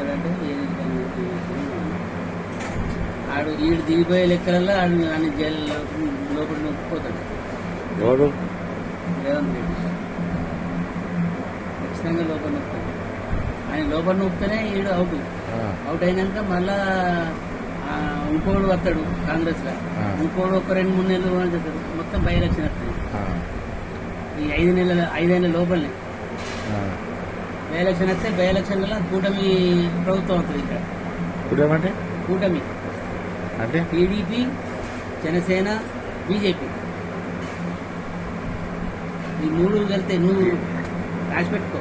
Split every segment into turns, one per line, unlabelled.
వస్తాడంటే ఆడు ఈడు దిగిపోయే లెక్కలలో ఆడు అని జైలు లోపల నొప్పిపోతాడు.
ఎవరు?
రేవంత్ రెడ్డి ఖచ్చితంగా లోపల నొప్పుతాడు. ఆయన లోపల నొప్పితేనే ఈడు అవుట్ అయినాక మళ్ళా ఇంకోడు వస్తాడు కాంగ్రెస్ లో. ఇంకోడు ఒక 2-3 నెలలు చెప్తాడు. మొత్తం బై ఎలక్షన్ వస్తుంది. ఈ 5 ఏళ్ళ లోపలనే బై ఎలక్షన్ వస్తే బై ఎలక్షన్లలో కూటమి ప్రభుత్వం అవుతుంది. ఇక్కడ కూటమి
అంటే
టీడీపీ, జనసేన, బీజేపీ ఈ 3 కలితే నువ్వు రాసి పెట్టుకో.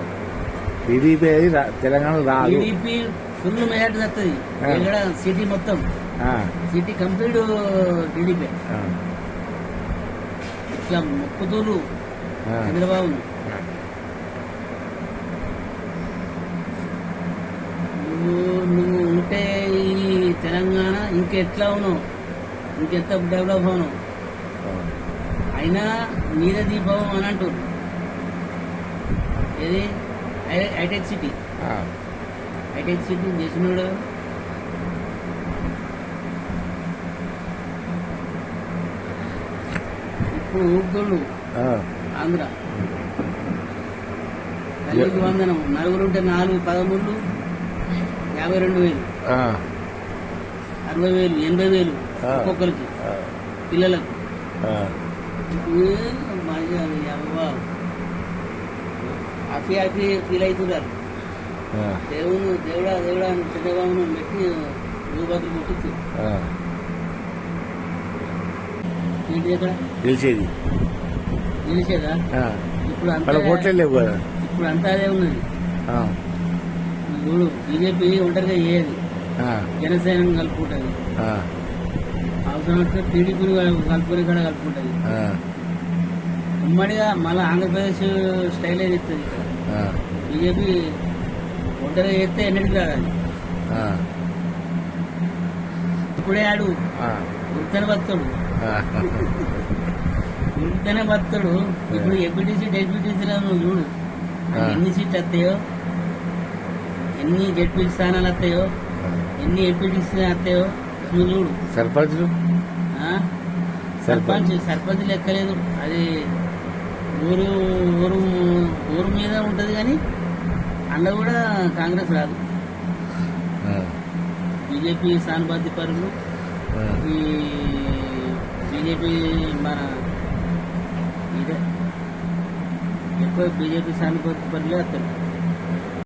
టీడీపీ తెలంగాణ రాదు.
టీడీపీ ఫుల్ మెజార్టీ వస్తుంది. ఇక్కడ సిటీ మొత్తం సిటీ కంప్లీట్ టీడీపీ. ఇట్లా మొక్కుతూరు చంద్రబాబు నువ్వు ఉంటే ఈ తెలంగాణ ఇంకెట్లా ఉన్నావు, ఇంకెంత డెవలప్ అవునావు. అయినా నీద దీపం అని అంటారు. ఏది హైటెక్ సిటీ చేసినాడు. ఇప్పుడు ఊరుకోళ్ళు ఆంధ్ర తల్లికి వందనం. 4 ఉంటే 4 13 52,000 60,000 80,000 ఒక్కొక్కరికి పిల్లలకు. హ్యాపీ ఫీల్ అవుతున్నారు. దేవుడా అని చంద్రబాబును పెట్టి రూపాయలు ముట్టించు. ఏంటి ఎక్కడ గెలిచేదా? ఇప్పుడు అంతా అదే ఉన్నది. చూడు, బీజేపీ ఒంటరిగా చేయదు, జనసేన కలుపుకుంటుంది. అవసరం వస్తే టీడీపీని కలుపుకొని కూడా కలుపుకుంటుంది. ఉమ్మడిగా మళ్ళీ ఆంధ్రప్రదేశ్ స్టైల్ ఏది ఇస్తుంది. ఇక్కడ బీజేపీ ఒంటరిగా చేస్తే ఎన్నిటికి రావాలి. ఇప్పుడే ఆడు వృత్తనే బతాడు. ఇప్పుడు ఎంపీటీసీ డెప్యూటీసీలో నువ్వు చూడు ఎన్ని సీట్లు వస్తాయో, ఎన్ని జడ్పీ స్థానాలు వస్తాయో, ఎన్ని ఎంపీటీసీ వస్తాయో నువ్వు చూడు. సర్పంచ్ లెక్కలేదు. అది ఊరు మీద ఉంటది కానీ అందులో కూడా కాంగ్రెస్ రాదు. బీజేపీ సానుభూతి పరులు, ఈ బీజేపీ మన ఇదే ఎక్కువ బీజేపీ సానుభూతి పరులే వస్తారు.